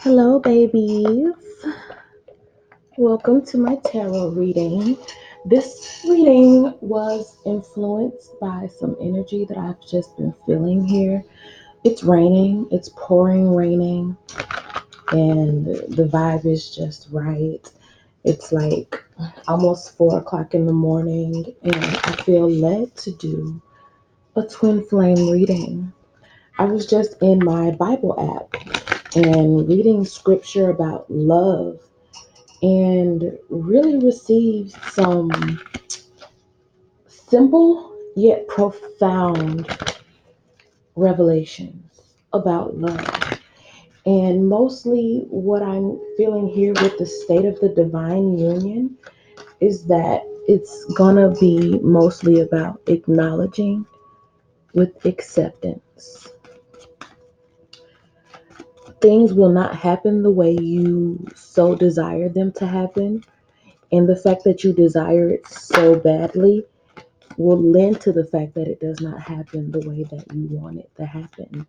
Hello, babies. Welcome to my tarot reading. This reading was influenced by some energy that I've just been feeling here. It's raining, it's pouring raining, and the vibe is just right. It's like almost 4 o'clock in the morning, and I feel led to do a twin flame reading. I was just in my Bible app and reading scripture about love and really received some simple yet profound revelations about love. And mostly what I'm feeling here with the state of the divine union is that it's gonna be mostly about acknowledging with acceptance. Things will not happen the way you so desire them to happen. And the fact that you desire it so badly will lend to the fact that it does not happen the way that you want it to happen.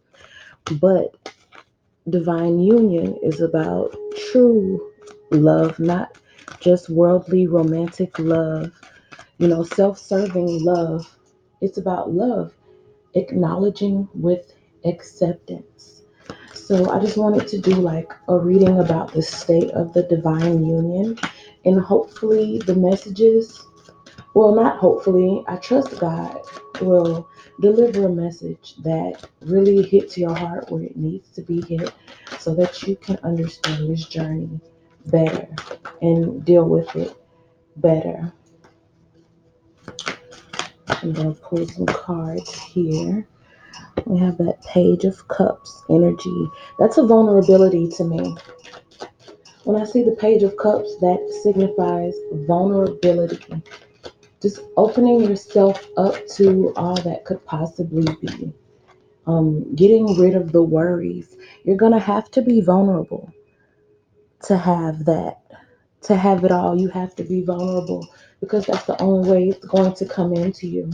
But divine union is about true love, not just worldly romantic love, self-serving love. It's about love, acknowledging with acceptance. So I just wanted to do like a reading about the state of the divine union, and hopefully the messages, well, not hopefully, I trust God will deliver a message that really hits your heart where it needs to be hit so that you can understand this journey better and deal with it better. I'm going to pull some cards here. We have that Page of Cups energy. That's a vulnerability to me. When I see the Page of Cups, that signifies vulnerability. Just opening yourself up to all that could possibly be. Getting rid of the worries. You're going to have to be vulnerable to have that. To have it all, you have to be vulnerable because that's the only way it's going to come into you.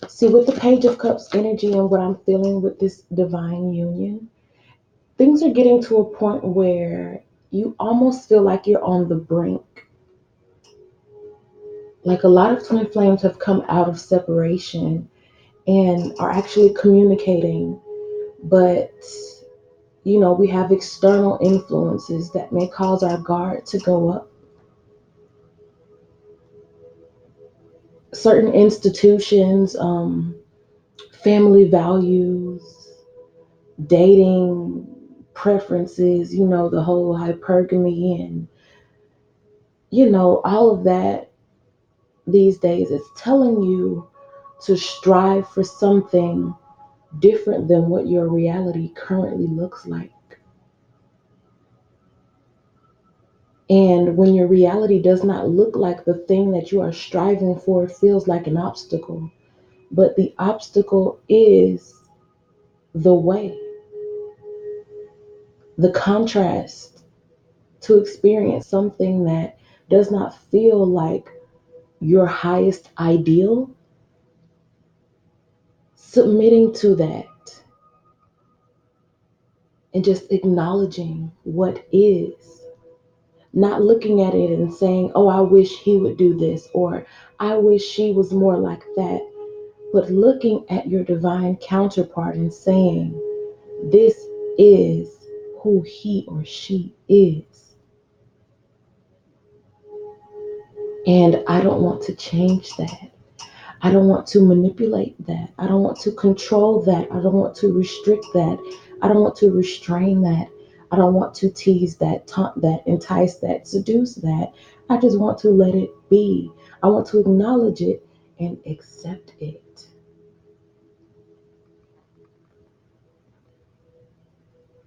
See, with the Page of Cups energy and what I'm feeling with this divine union, things are getting to a point where you almost feel like you're on the brink. Like a lot of twin flames have come out of separation and are actually communicating, but we have external influences that may cause our guard to go up. Certain institutions, family values, dating preferences, the whole hypergamy and, all of that these days is telling you to strive for something different than what your reality currently looks like. And when your reality does not look like the thing that you are striving for, it feels like an obstacle. But the obstacle is the way, the contrast to experience something that does not feel like your highest ideal, submitting to that and just acknowledging what is. Not looking at it and saying, oh, I wish he would do this, or I wish she was more like that. But looking at your divine counterpart and saying, this is who he or she is. And I don't want to change that. I don't want to manipulate that. I don't want to control that. I don't want to restrict that. I don't want to restrain that. I don't want to tease that, taunt that, entice that, seduce that. I just want to let it be. I want to acknowledge it and accept it.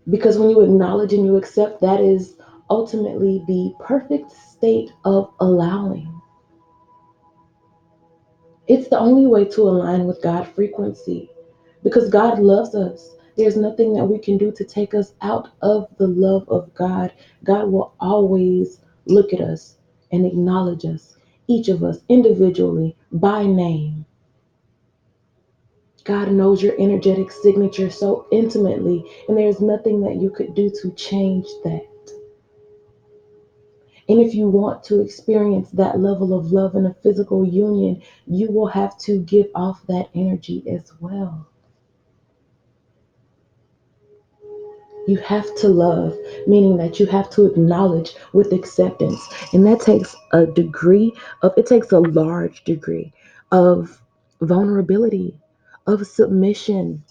Because when you acknowledge and you accept, that is ultimately the perfect state of allowing. It's the only way to align with God frequency because God loves us. There's nothing that we can do to take us out of the love of God. God will always look at us and acknowledge us, each of us individually by name. God knows your energetic signature so intimately, and there's nothing that you could do to change that. And if you want to experience that level of love in a physical union, you will have to give off that energy as well. You have to love, meaning that you have to acknowledge with acceptance. And that takes it takes a large degree of vulnerability, of submission.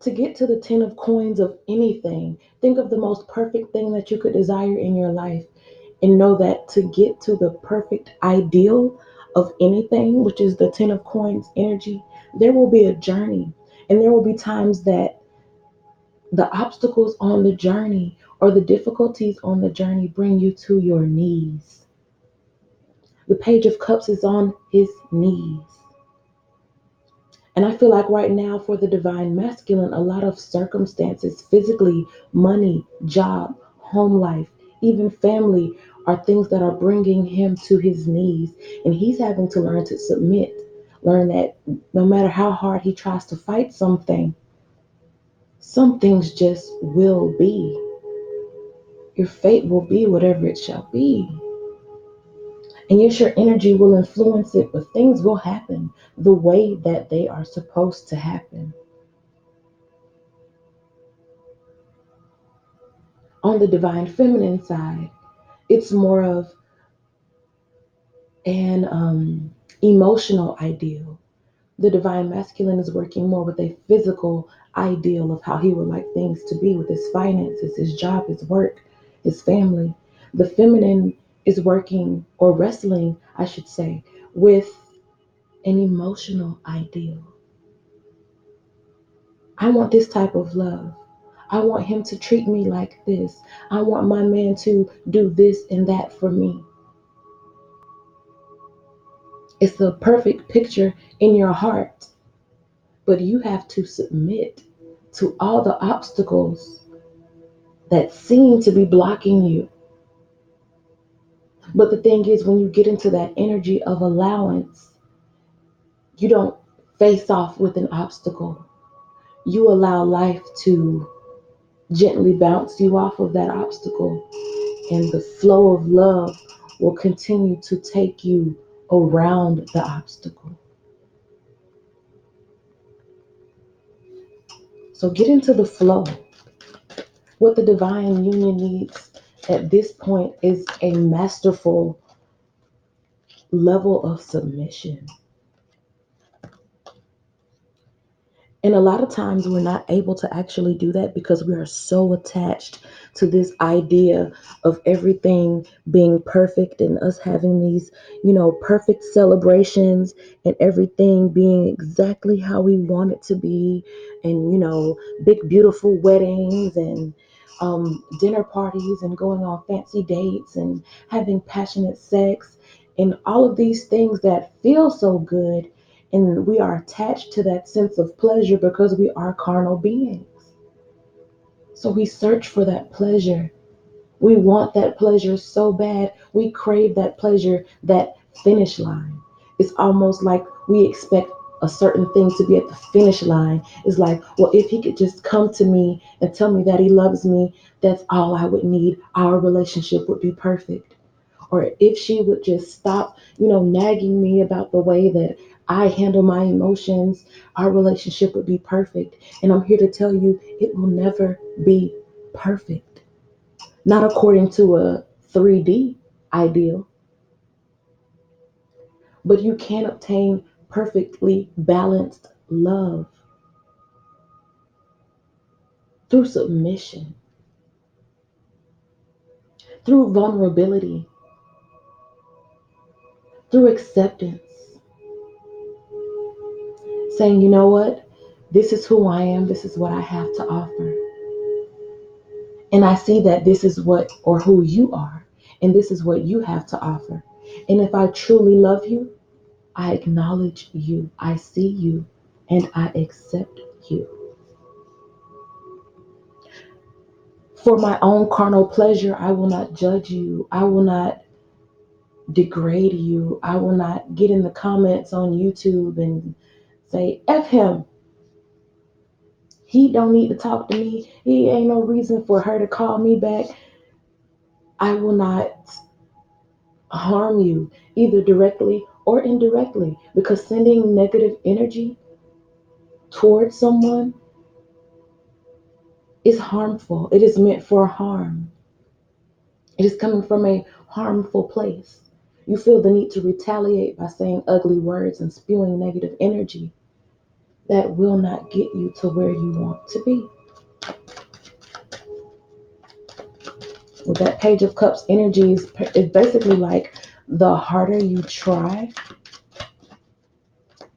To get to the 10 of coins of anything, think of the most perfect thing that you could desire in your life and know that to get to the perfect ideal of anything, which is the 10 of coins energy, there will be a journey. And there will be times that the obstacles on the journey or the difficulties on the journey bring you to your knees. The Page of Cups is on his knees. And I feel like right now for the divine masculine, a lot of circumstances, physically, money, job, home life, even family, are things that are bringing him to his knees. And he's having to learn to submit, learn that no matter how hard he tries to fight something, some things just will be. Your fate will be whatever it shall be. And yes, your energy will influence it, but things will happen the way that they are supposed to happen. On the divine feminine side, it's more of an emotional ideal. The divine masculine is working more with a physical ideal of how he would like things to be with his finances, his job, his work, his family. The feminine is working or wrestling, I should say, with an emotional ideal. I want this type of love. I want him to treat me like this. I want my man to do this and that for me. It's the perfect picture in your heart, but you have to submit to all the obstacles that seem to be blocking you. But the thing is, when you get into that energy of allowance, you don't face off with an obstacle. You allow life to gently bounce you off of that obstacle, and the flow of love will continue to take you around the obstacle. So get into the flow. What the divine union needs at this point is a masterful level of submission. And a lot of times we're not able to actually do that because we are so attached to this idea of everything being perfect and us having these, perfect celebrations and everything being exactly how we want it to be. And, big, beautiful weddings and dinner parties and going on fancy dates and having passionate sex and all of these things that feel so good, and we are attached to that sense of pleasure because we are carnal beings. So we search for that pleasure. We want that pleasure so bad. We crave that pleasure, that finish line. It's almost like we expect a certain thing to be at the finish line. It's like, well, if he could just come to me and tell me that he loves me, that's all I would need. Our relationship would be perfect. Or if she would just stop, nagging me about the way that I handle my emotions, our relationship would be perfect. And I'm here to tell you, it will never be perfect. Not according to a 3D ideal, but you can obtain perfectly balanced love through submission, through vulnerability, through acceptance, saying, you know what, this is who I am, this is what I have to offer. And I see that this is what or who you are, and this is what you have to offer. And if I truly love you, I acknowledge you, I see you, and I accept you. For my own carnal pleasure, I will not judge you. I will not degrade you. I will not get in the comments on YouTube and say, F him. He don't need to talk to me. He ain't no reason for her to call me back. I will not harm you either directly or indirectly, because sending negative energy towards someone is harmful. It is meant for harm. It is coming from a harmful place. You feel the need to retaliate by saying ugly words and spewing negative energy that will not get you to where you want to be. With that Page of Cups energy is basically like the harder you try,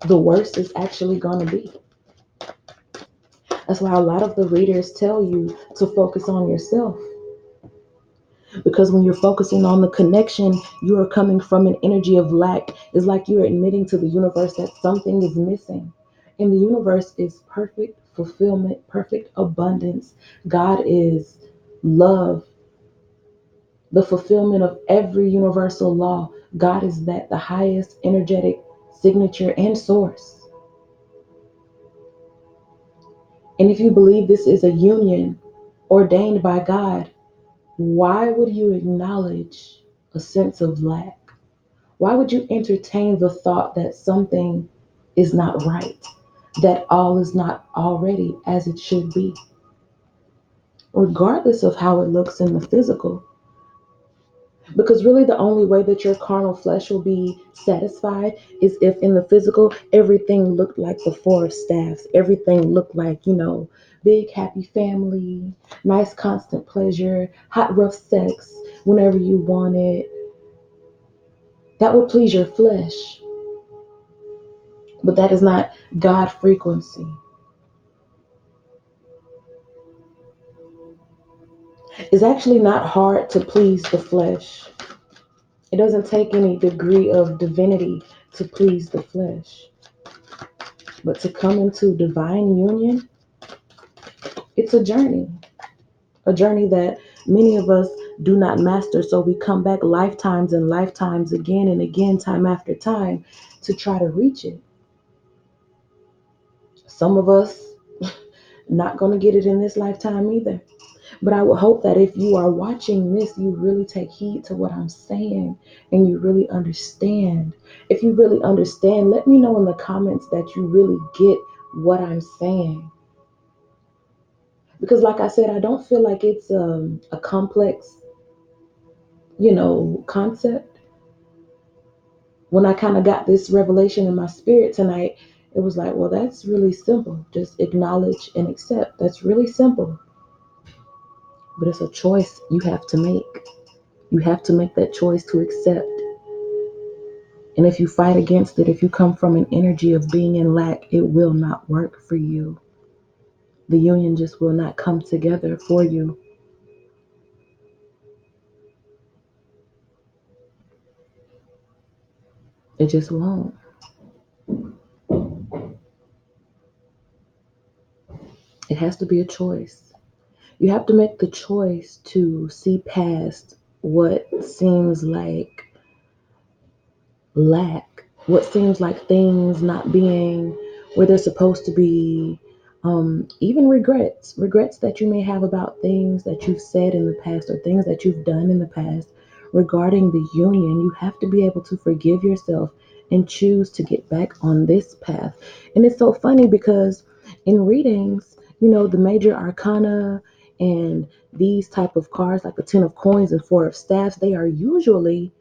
the worse it's actually going to be. That's why a lot of the readers tell you to focus on yourself. Because when you're focusing on the connection, you are coming from an energy of lack. It's like you're admitting to the universe that something is missing. And the universe is perfect fulfillment, perfect abundance. God is love, the fulfillment of every universal law. God is that, the highest energetic signature and source. And if you believe this is a union ordained by God, why would you acknowledge a sense of lack? Why would you entertain the thought that something is not right, that all is not already as it should be? Regardless of how it looks in the physical, because really the only way that your carnal flesh will be satisfied is if in the physical everything looked like the Four of Staffs, everything looked like, big happy family, nice constant pleasure, hot rough sex whenever you want it. That would please your flesh, but that is not God frequency. It's actually not hard to please the flesh. It doesn't take any degree of divinity to please the flesh. But to come into divine union, it's a journey that many of us do not master. So we come back lifetimes and lifetimes again and again, time after time, to try to reach it. Some of us not going to get it in this lifetime either. But I would hope that if you are watching this, you really take heed to what I'm saying and you really understand. If you really understand, let me know in the comments that you really get what I'm saying. Because like I said, I don't feel like it's a complex, concept. When I kind of got this revelation in my spirit tonight, it was like, well, that's really simple. Just acknowledge and accept. That's really simple. But it's a choice you have to make. You have to make that choice to accept. And if you fight against it, if you come from an energy of being in lack, it will not work for you. The union just will not come together for you. It just won't. It has to be a choice. You have to make the choice to see past what seems like lack, what seems like things not being where they're supposed to be, even regrets that you may have about things that you've said in the past or things that you've done in the past regarding the union. You have to be able to forgive yourself and choose to get back on this path. And it's so funny because in readings, the major arcana and these type of cards like the 10 of coins and 4 of staffs, they are usually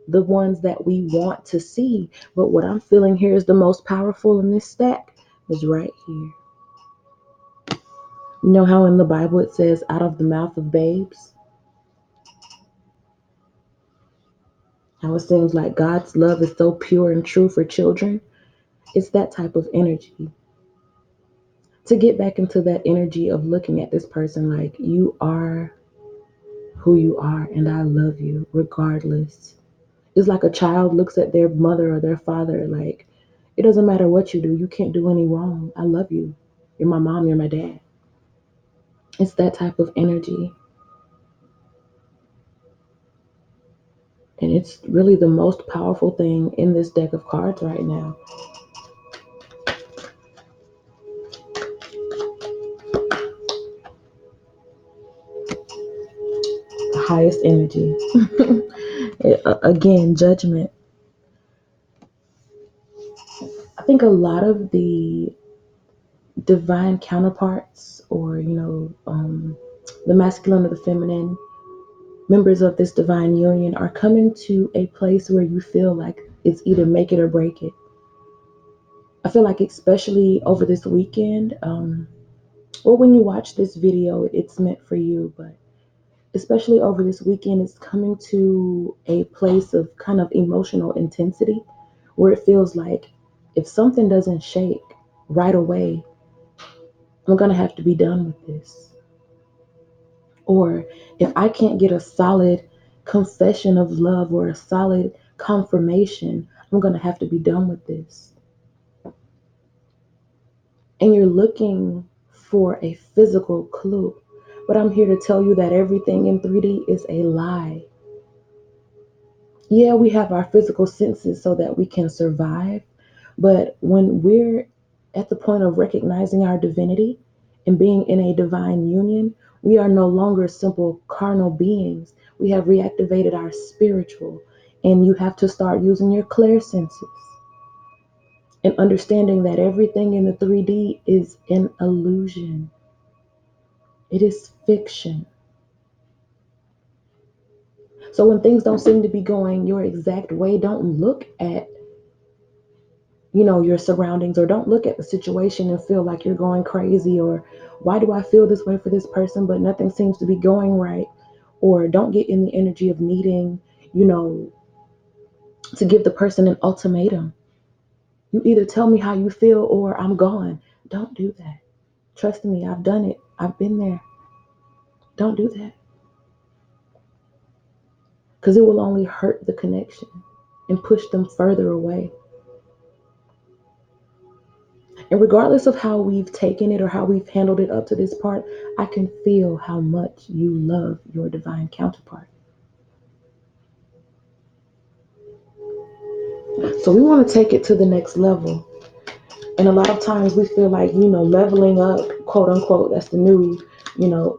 the ones that we want to see. But what I'm feeling here is the most powerful in this stack is right here. You know how in the Bible it says, out of the mouth of babes? How it seems like God's love is so pure and true for children. It's that type of energy. To get back into that energy of looking at this person like, you are who you are, and I love you regardless. It's like a child looks at their mother or their father like, it doesn't matter what you do, you can't do any wrong. I love you. You're my mom, you're my dad. It's that type of energy. And it's really the most powerful thing in this deck of cards right now. The highest energy. Again, judgment. I think a lot of the divine counterparts, or, the masculine or the feminine members of this divine union are coming to a place where you feel like it's either make it or break it. I feel like, especially over this weekend, or when you watch this video, it's meant for you, but especially over this weekend, it's coming to a place of kind of emotional intensity where it feels like if something doesn't shake right away, I'm going to have to be done with this. Or if I can't get a solid confession of love or a solid confirmation, I'm going to have to be done with this. And you're looking for a physical clue. But I'm here to tell you that everything in 3D is a lie. Yeah, we have our physical senses so that we can survive. But when we're at the point of recognizing our divinity and being in a divine union, we are no longer simple carnal beings. We have reactivated our spiritual. And you have to start using your clear senses and understanding that everything in the 3D is an illusion. It is fiction. So when things don't seem to be going your exact way, don't look at your surroundings, or don't look at the situation and feel like you're going crazy, or why do I feel this way for this person but nothing seems to be going right. Or don't get in the energy of needing to give the person an ultimatum. You either tell me how you feel or I'm gone. Don't do that. Trust me, I've done it. I've been there. Don't do that, because it will only hurt the connection and push them further away. And regardless of how we've taken it or how we've handled it up to this part, I can feel how much you love your divine counterpart. So we want to take it to the next level. And a lot of times we feel like, leveling up, quote unquote, that's the new,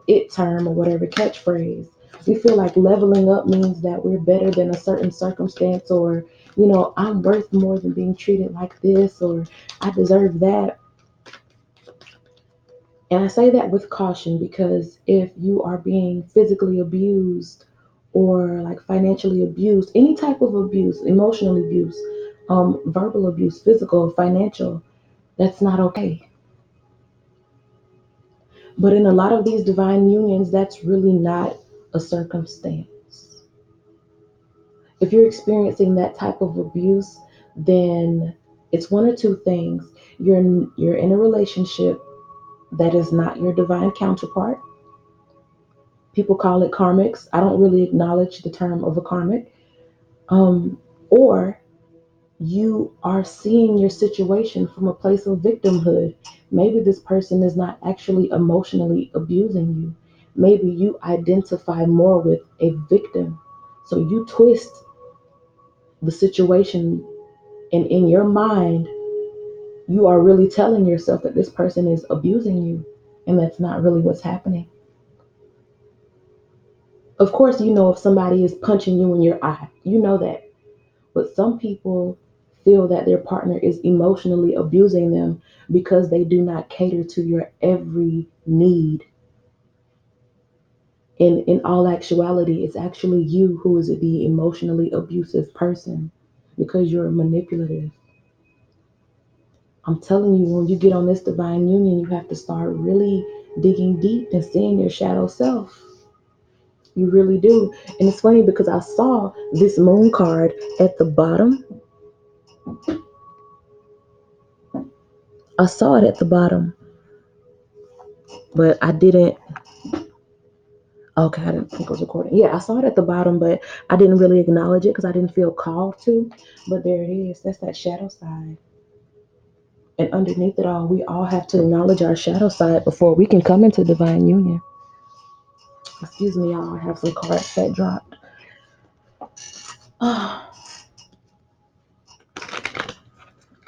it term or whatever catchphrase. We feel like leveling up means that we're better than a certain circumstance, or, I'm worth more than being treated like this, or I deserve that. And I say that with caution, because if you are being physically abused or like financially abused, any type of abuse, emotional abuse, verbal abuse, physical, financial, that's not okay. But in a lot of these divine unions, that's really not a circumstance. If you're experiencing that type of abuse, then it's one or two things. You're in a relationship that is not your divine counterpart. People call it karmics. I don't really acknowledge the term of a karmic. Or you are seeing your situation from a place of victimhood. Maybe this person is not actually emotionally abusing you. Maybe you identify more with a victim. So you twist the situation, and in your mind, you are really telling yourself that this person is abusing you, and that's not really what's happening. Of course, if somebody is punching you in your eye, you know that. But some people feel that their partner is emotionally abusing them because they do not cater to your every need. In all actuality, it's actually you who is the emotionally abusive person, because you're manipulative. I'm telling you, when you get on this divine union, you have to start really digging deep and seeing your shadow self. You really do. And it's funny because I saw this moon card at the bottom. I saw it at the bottom, but I didn't. Okay, I didn't think it was recording. Yeah, I saw it at the bottom, but I didn't really acknowledge it because I didn't feel called to. But there it is. That's that shadow side. And underneath it all, we all have to acknowledge our shadow side before we can come into divine union. Excuse me, y'all. I have some cards that dropped.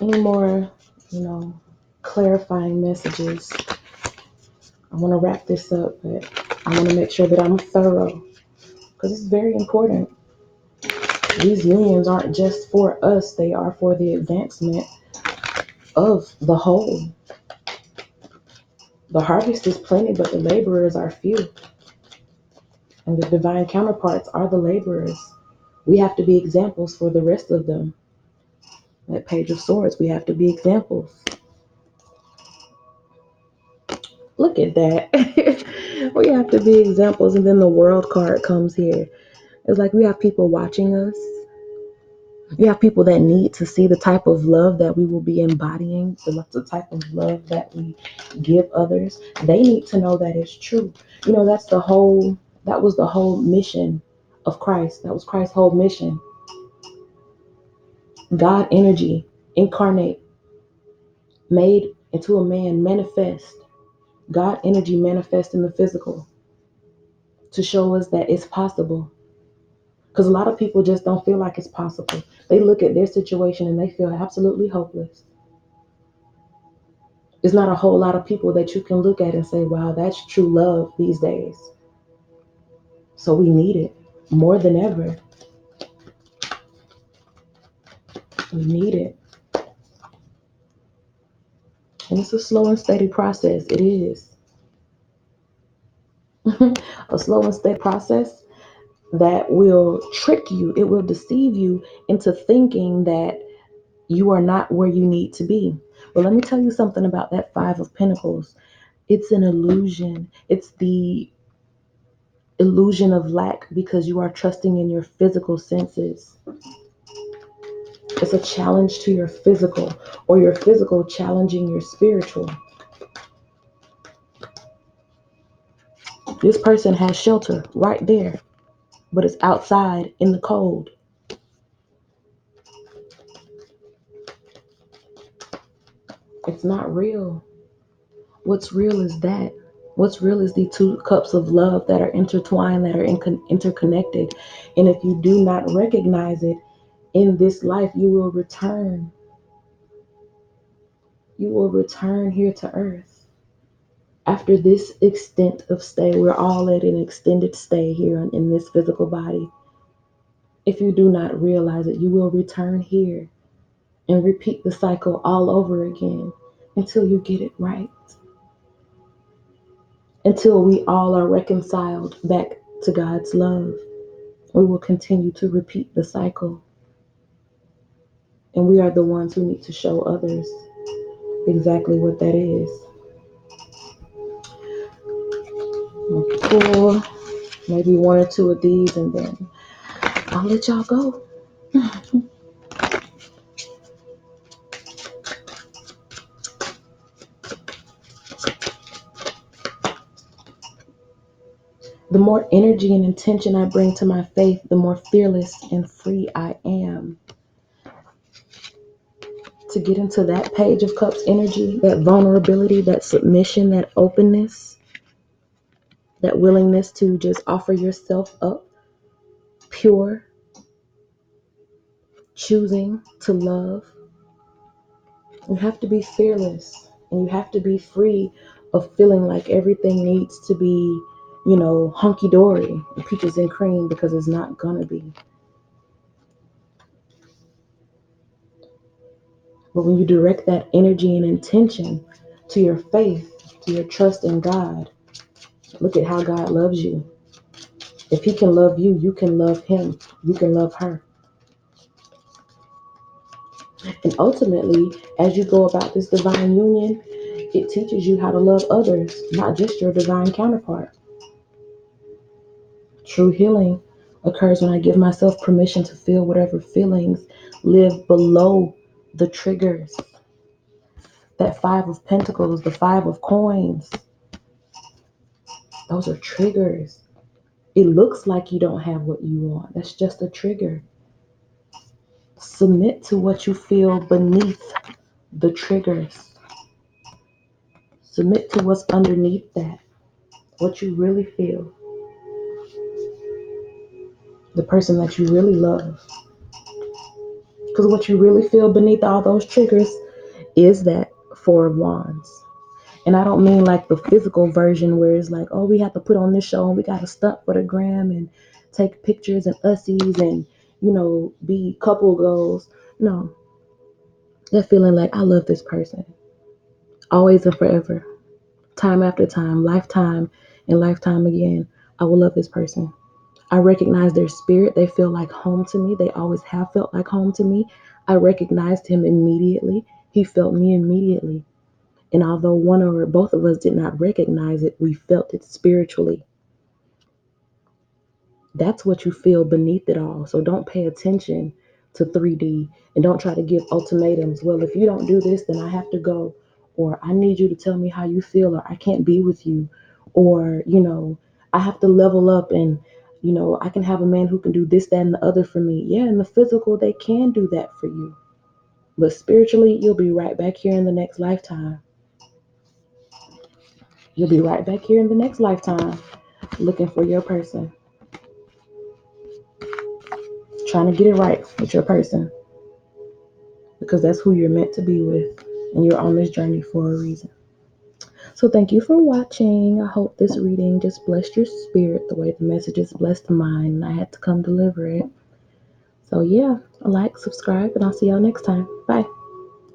Any more, clarifying messages? I want to wrap this up, but I want to make sure that I'm thorough because it's very important. These unions aren't just for us, they are for the advancement of the whole. The harvest is plenty, but the laborers are few. And the divine counterparts are the laborers. We have to be examples for the rest of them. That Page of Swords, we have to be examples. Look at that. We have to be examples. And then the world card comes here. It's like we have people watching us. We have people that need to see the type of love that we will be embodying, the type of love that we give others. They need to know that it's true. That was the whole mission of Christ. That was Christ's whole mission. God energy incarnate, made into a man, manifest. God energy manifest in the physical to show us that it's possible. Because a lot of people just don't feel like it's possible. They look at their situation and they feel absolutely hopeless. There's not a whole lot of people that you can look at and say, wow, that's true love these days. So we need it more than ever. We need it. And it's a slow and steady process. It is. A slow and steady process that will trick you. It will deceive you into thinking that you are not where you need to be. But let me tell you something about that Five of Pentacles. It's an illusion. It's the illusion of lack because you are trusting in your physical senses. It's a challenge to your physical, or your physical challenging your spiritual. This person has shelter right there, but it's outside in the cold. It's not real. What's real is that. What's real is the two cups of love that are intertwined, that are interconnected. And if you do not recognize it in this life, you will return. You will return here to earth. After this extent of stay, we're all at an extended stay here in this physical body. If you do not realize it, you will return here and repeat the cycle all over again until you get it right. Until we all are reconciled back to God's love, we will continue to repeat the cycle. And we are the ones who need to show others exactly what that is. I'll pull maybe one or two of these and then I'll let y'all go. The more energy and intention I bring to my faith, the more fearless and free I am. To get into that Page of Cups energy, that vulnerability, that submission, that openness, that willingness to just offer yourself up pure, choosing to love. You have to be fearless and you have to be free of feeling like everything needs to be, hunky-dory and peaches and cream, because it's not gonna be. But when you direct that energy and intention to your faith, to your trust in God, look at how God loves you. If he can love you, you can love him. You can love her. And ultimately, as you go about this divine union, it teaches you how to love others, not just your divine counterpart. True healing occurs when I give myself permission to feel whatever feelings live below the triggers. That Five of Pentacles, the Five of Coins, those are triggers. It looks like you don't have what you want. That's just a trigger. Submit to what you feel beneath the triggers. Submit to what's underneath that, what you really feel. The person that you really love. Because what you really feel beneath all those triggers is that Four of Wands. And I don't mean like the physical version where it's like, oh, we have to put on this show and we got to stunt for the gram and take pictures and ussies and, be couple goals. No, that feeling like I love this person always and forever, time after time, lifetime and lifetime again. I will love this person. I recognize their spirit. They feel like home to me. They always have felt like home to me. I recognized him immediately. He felt me immediately. And although one or both of us did not recognize it, we felt it spiritually. That's what you feel beneath it all. So don't pay attention to 3D and don't try to give ultimatums. Well, if you don't do this, then I have to go. Or I need you to tell me how you feel, or I can't be with you. Or, I have to level up and, I can have a man who can do this, that, and the other for me. Yeah, in the physical, they can do that for you. But spiritually, you'll be right back here in the next lifetime. You'll be right back here in the next lifetime looking for your person, trying to get it right with your person because that's who you're meant to be with. And you're on this journey for a reason. So thank you for watching. I hope this reading just blessed your spirit the way the messages blessed mine. And I had to come deliver it. So yeah, like, subscribe, and I'll see y'all next time. Bye.